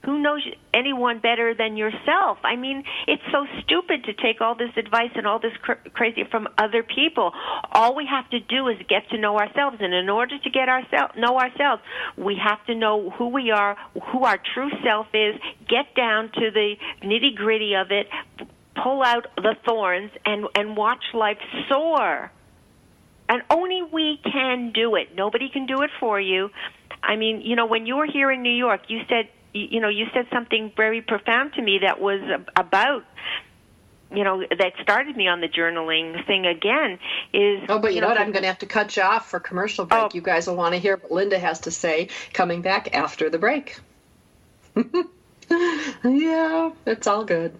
Who knows anyone better than yourself? I mean, it's so stupid to take all this advice and all this crazy from other people. All we have to do is get to know ourselves, and in order to know ourselves, we have to know who we are, who our true self is, get down to the nitty-gritty of it, pull out the thorns, and watch life soar. And only we can do it. Nobody can do it for you. I mean, when you were here in New York, you said something very profound to me that was about, that started me on the journaling thing again. But you know what? I'm going to have to cut you off for commercial break. Oh. You guys will want to hear what Linda has to say coming back after the break. Yeah, it's all good.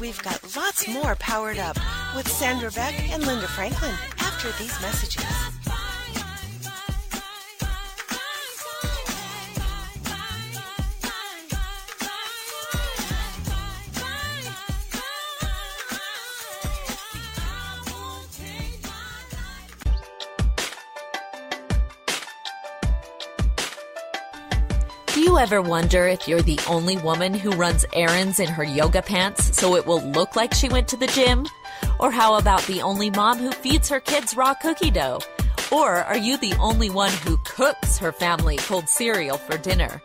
We've got lots more Powered Up with Sandra Beck and Linda Franklin after these messages. Do you ever wonder if you're the only woman who runs errands in her yoga pants so it will look like she went to the gym? Or how about the only mom who feeds her kids raw cookie dough? Or are you the only one who cooks her family cold cereal for dinner?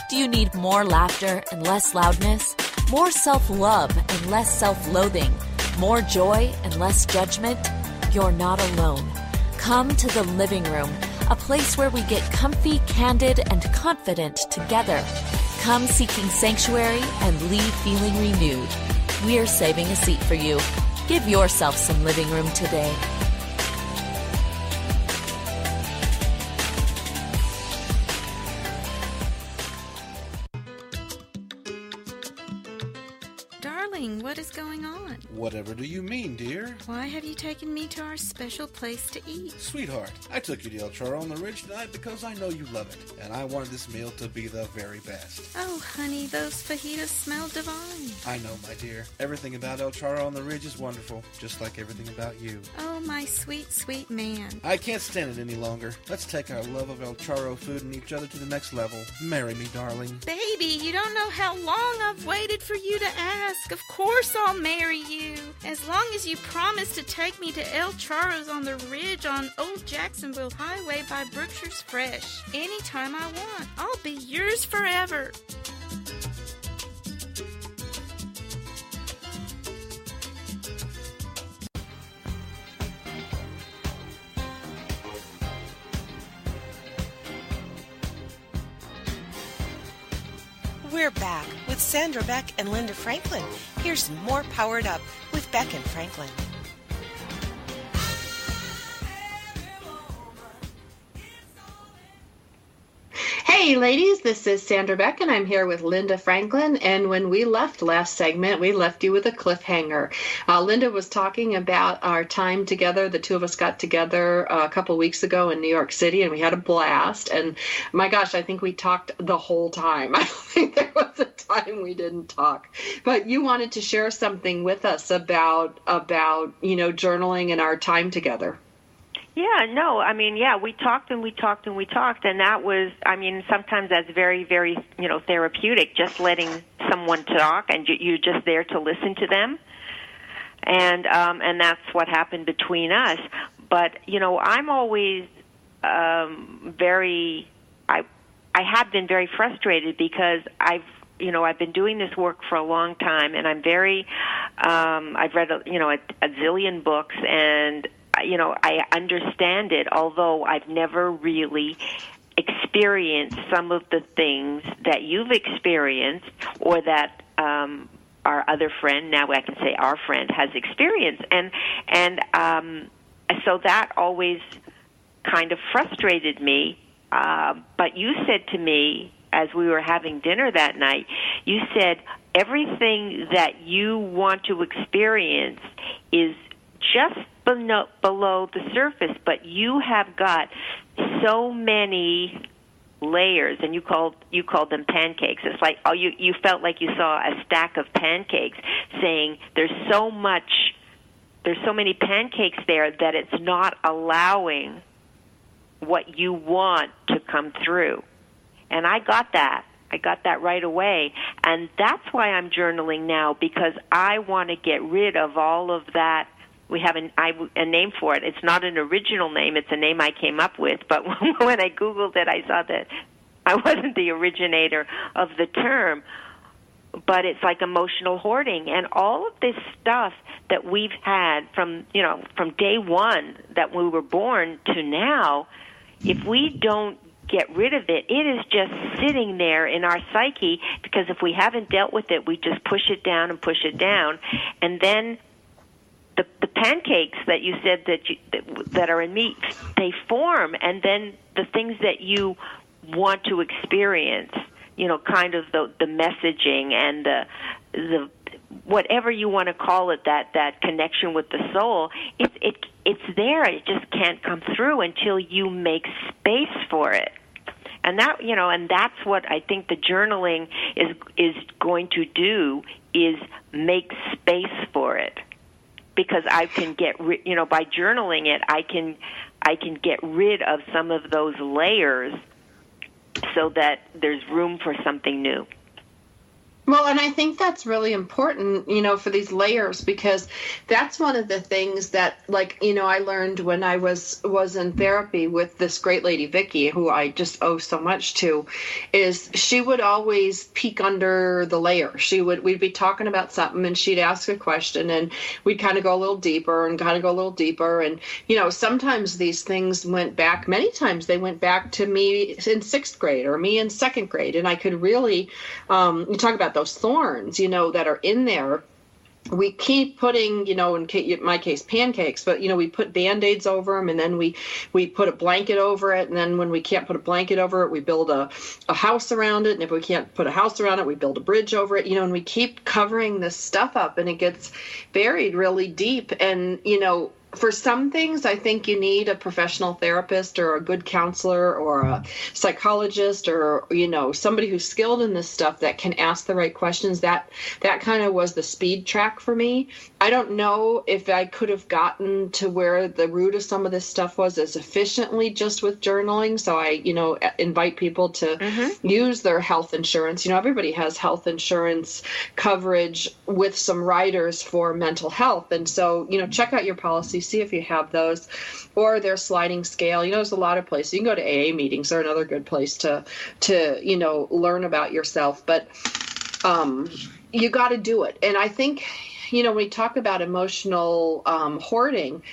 Do you need more laughter and less loudness? More self-love and less self-loathing? More joy and less judgment? You're not alone. Come to the living room, a place where we get comfy, candid, and confident together. Come seeking sanctuary and leave feeling renewed. We're saving a seat for you. Give yourself some living room today. darling, what is going on? Whatever do you mean, dear? Why have you taken me to our special place to eat? Sweetheart, I took you to El Charro on the Ridge tonight because I know you love it, and I wanted this meal to be the very best. Oh, honey, those fajitas smell divine. I know, my dear. Everything about El Charro on the Ridge is wonderful, just like everything about you. Oh, my sweet, sweet man. I can't stand it any longer. Let's take our love of El Charro food and each other to the next level. Marry me, darling. Baby, you don't know how long I've waited for you to ask. Of course I'll marry you. As long as you promise to take me to El Charro's on the Ridge on Old Jacksonville Highway by Brookshire's Fresh. Anytime I want. I'll be yours forever. We're back with Sandra Beck and Linda Franklin. Here's more Powered Up with Beck and Franklin. Hey ladies, this is Sandra Beck and I'm here with Linda Franklin, and when we left last segment, we left you with a cliffhanger. Linda was talking about our time together. The two of us got together a couple weeks ago in New York City and we had a blast, and my gosh, I think we talked the whole time. I don't think there was a time we didn't talk. But you wanted to share something with us about journaling and our time together. Yeah, no, I mean, yeah, we talked and we talked and we talked, and that was, I mean, sometimes that's very, very, therapeutic, just letting someone talk and you're just there to listen to them, and that's what happened between us. But, I'm always I have been very frustrated because I've been doing this work for a long time, and I'm very, I've read, a zillion books, and I understand it, although I've never really experienced some of the things that you've experienced or that our other friend, now I can say our friend, has experienced. And so that always kind of frustrated me. But you said to me, as we were having dinner that night, you said everything that you want to experience is just below the surface, but you have got so many layers, and you called them pancakes. It's like you felt like you saw a stack of pancakes, saying there's so many pancakes there that it's not allowing what you want to come through. And I got that right away, and that's why I'm journaling now, because I want to get rid of all of that. We have a name for it. It's not an original name. It's a name I came up with. But when I Googled it, I saw that I wasn't the originator of the term. But it's like emotional hoarding. And all of this stuff that we've had from day one that we were born to now, if we don't get rid of it, it is just sitting there in our psyche, because if we haven't dealt with it, we just push it down and push it down. And then the pancakes that you said that are in meat, they form, and then the things that you want to experience, kind of the messaging and the whatever you want to call it, that connection with the soul, it's there. It just can't come through until you make space for it. And that, and that's what I think the journaling is going to do, is make space for it. Because I can get by journaling it, I can get rid of some of those layers so that there's room for something new. Well, and I think that's really important, for these layers, because that's one of the things that, I learned when I was in therapy with this great lady, Vicky, who I just owe so much to, is she would always peek under the layer. We'd be talking about something and she'd ask a question and we'd kind of go a little deeper and kind of go a little deeper. And, sometimes these things many times they went back to me in sixth grade or me in second grade. And I could really, you talk about those thorns, that are in there. we keep putting, in my case, pancakes, but, we put Band-Aids over them, and then we put a blanket over it. And then when we can't put a blanket over it, we build a house around it. And if we can't put a house around it, we build a bridge over it, and we keep covering this stuff up, and it gets buried really deep. And, for some things, I think you need a professional therapist or a good counselor or a psychologist or, somebody who's skilled in this stuff that can ask the right questions. That kind of was the speed track for me. I don't know if I could have gotten to where the root of some of this stuff was as efficiently just with journaling. So I, invite people to use their health insurance. Everybody has health insurance coverage with some riders for mental health. And so, check out your policy. See if you have those, or their sliding scale. There's a lot of places. You can go to AA meetings. They're another good place to learn about yourself. But you got to do it. And I think, when we talk about emotional hoarding,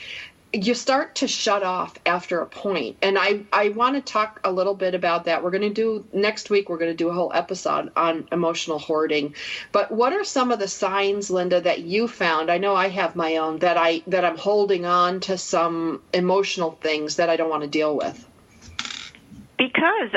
you start to shut off after a point. And I want to talk a little bit about that. Next week, we're going to do a whole episode on emotional hoarding. But what are some of the signs, Linda, that you found? I know I have my own, that I'm holding on to some emotional things that I don't want to deal with. Because,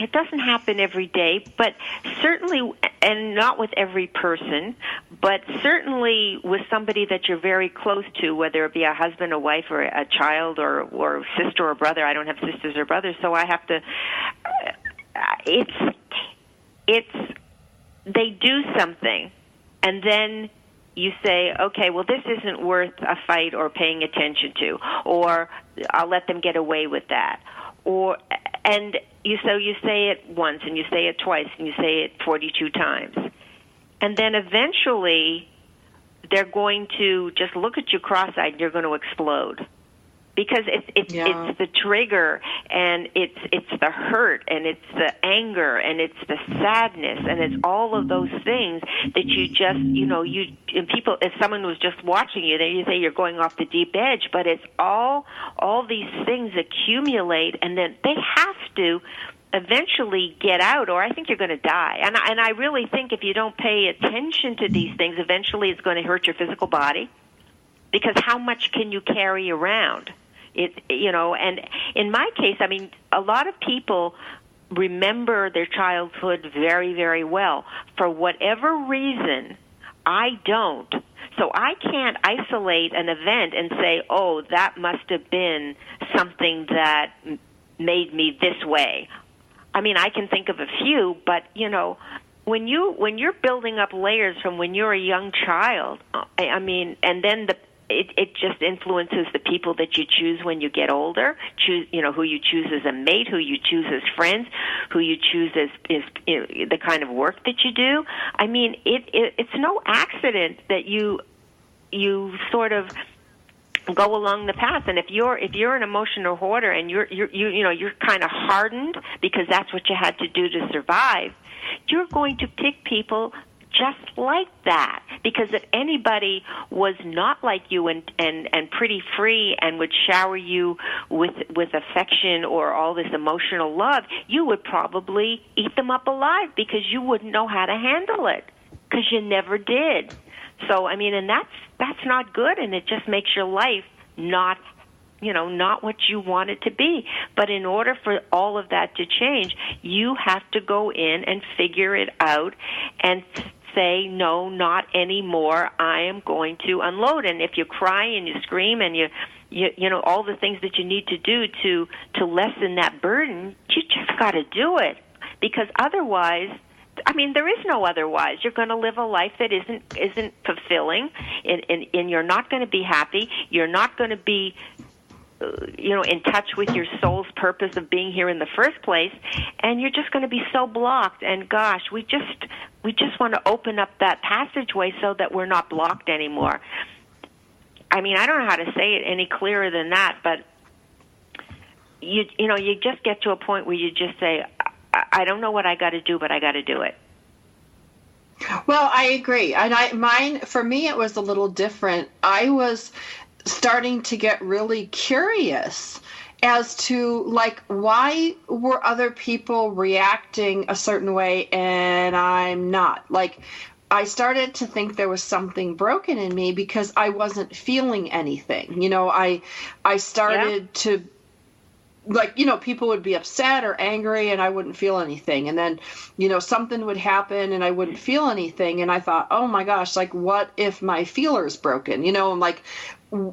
it doesn't happen every day, but certainly, and not with every person, but certainly with somebody that you're very close to, whether it be a husband, a wife, or a child, or sister or brother. I don't have sisters or brothers, so I have to. They do something, and then you say, okay, well, this isn't worth a fight or paying attention to, or I'll let them get away with that, and you say it once, and you say it twice, and you say it 42 times. And then eventually they're going to just look at you cross-eyed, and you're going to explode. Because it's the trigger, and it's the hurt, and it's the anger, and it's the sadness, and it's all of those things that you just, and people, if someone was just watching you, then you say you're going off the deep edge, but it's all these things accumulate, and then they have to eventually get out, or I think you're going to die. And I really think if you don't pay attention to these things, eventually it's going to hurt your physical body, because how much can you carry around? And in my case, a lot of people remember their childhood very, very well. For whatever reason, I don't. So I can't isolate an event and say, oh, that must have been something that made me this way. I can think of a few, but, when you're building up layers from when you're a young child, and then it just influences the people that you choose when you get older. Who you choose as a mate, who you choose as friends, who you choose as the kind of work that you do. It's no accident that you sort of go along the path. And if you're an emotional hoarder and you're kind of hardened because that's what you had to do to survive, you're going to pick people just like that, because if anybody was not like you and pretty free and would shower you with affection or all this emotional love, you would probably eat them up alive because you wouldn't know how to handle it because you never did. So and that's not good, and it just makes your life not what you want it to be. But in order for all of that to change, you have to go in and figure it out and say, no, not anymore. I am going to unload. And if you cry and you scream and you know all the things that you need to do to lessen that burden, you just got to do it. Because otherwise, there is no otherwise. You're going to live a life that isn't fulfilling, and you're not going to be happy. You're not going to be in touch with your soul's purpose of being here in the first place, and you're just going to be so blocked. And gosh, we just want to open up that passageway so that we're not blocked anymore. I don't know how to say it any clearer than that, but you just get to a point where you just say, I don't know what I got to do, but I got to do it. Well, I agree. And for me, it was a little different. I was starting to get really curious as to why were other people reacting a certain way and I'm not? I started to think there was something broken in me because I wasn't feeling anything. You know, I started to, like, you know, people would be upset or angry and I wouldn't feel anything. And then, you know, something would happen and I wouldn't feel anything. And I thought, oh my gosh, like, what if my feeler's broken? You know, I'm like,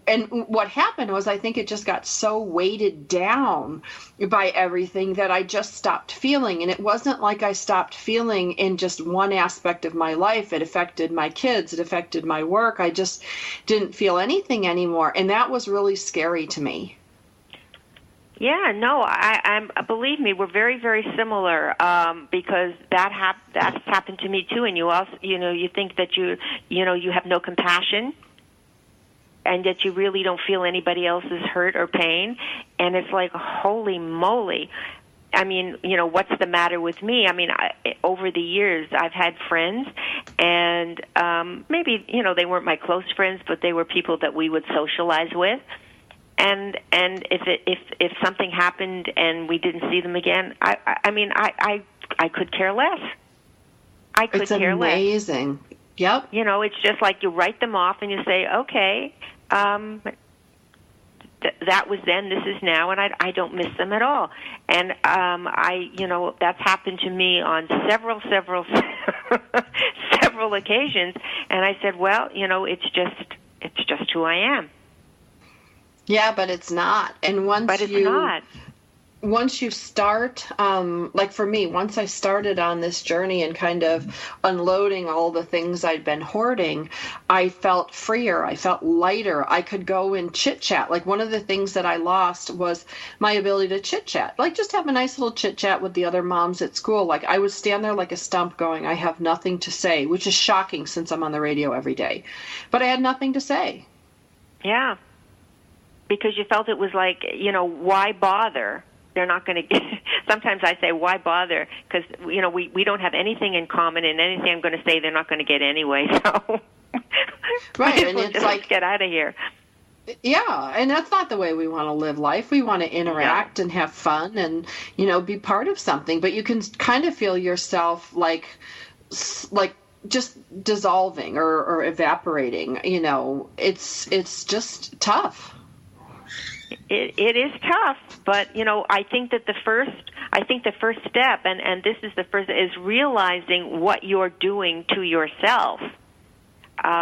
and what happened was I think it just got so weighted down by everything that I just stopped feeling. And it wasn't like I stopped feeling in just one aspect of my life. It affected my kids. It affected my work. I just didn't feel anything anymore. And that was really scary to me. Yeah, no, I'm. Believe me, we're very, very similar because that's happened to me too. And you also, you know, you think that you have no compassion, and that you really don't feel anybody else's hurt or pain, and it's like, holy moly. I mean, you know, what's the matter with me? I mean, over the years, I've had friends, and maybe, you know, they weren't my close friends, but they were people that we would socialize with. And if something happened and we didn't see them again, I could care less. I could care less. It's amazing. Yep. You know, it's just like you write them off and you say, okay, that was then, this is now, and I don't miss them at all. And you know, that's happened to me on several occasions. And I said, well, you know, it's just who I am. Yeah, but it's not. And once you start, like for me, once I started on this journey and kind of unloading all the things I'd been hoarding, I felt freer. I felt lighter. I could go and chit chat. Like one of the things that I lost was my ability to chit chat, like just have a nice little chit chat with the other moms at school. Like I would stand there like a stump going, I have nothing to say, which is shocking since I'm on the radio every day, but I had nothing to say. Yeah. Because you felt it was like, you know, why bother? They're not going to get. Sometimes I say, why bother? Because, you know, we don't have anything in common, and anything I'm going to say, they're not going to get anyway. So, right, and it's like, get out of here. Yeah, and that's not the way we want to live life. We want to interact and have fun, and, you know, be part of something. But you can kind of feel yourself like just dissolving or evaporating. You know, it's just tough. It is tough, but, you know, I think the first step, and this is the first, is realizing what you're doing to yourself,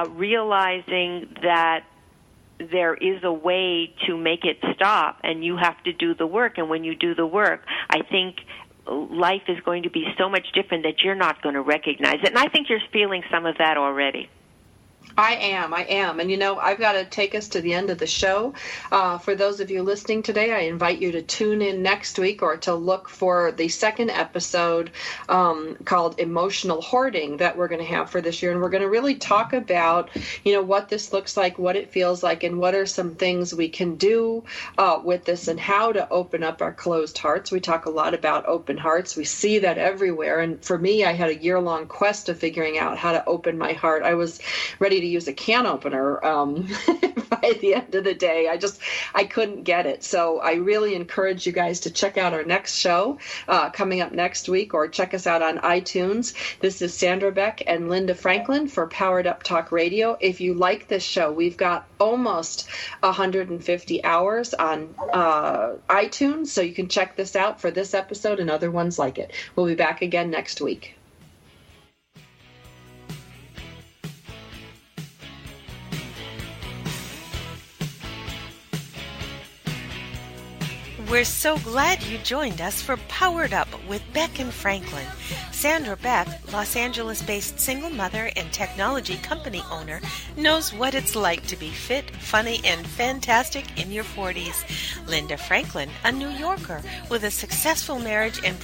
realizing that there is a way to make it stop, and you have to do the work, and when you do the work, I think life is going to be so much different that you're not going to recognize it, and I think you're feeling some of that already. I am. And, you know, I've got to take us to the end of the show. For those of you listening today, I invite you to tune in next week or to look for the second episode called Emotional Hoarding that we're going to have for this year. And we're going to really talk about, you know, what this looks like, what it feels like, and what are some things we can do with this and how to open up our closed hearts. We talk a lot about open hearts. We see that everywhere. And for me, I had a year-long quest of figuring out how to open my heart. I was ready to use a can opener by the end of the day. I couldn't get it. So I really encourage you guys to check out our next show coming up next week, or check us out on iTunes. This is Sandra Beck and Linda Franklin for Powered Up Talk Radio. If you like this show, we've got almost 150 hours on iTunes, so you can check this out for this episode and other ones like it. We'll be back again next week. We're so glad you joined us for Powered Up with Beck and Franklin. Sandra Beck, Los Angeles-based single mother and technology company owner, knows what it's like to be fit, funny, and fantastic in your 40s. Linda Franklin, a New Yorker with a successful marriage and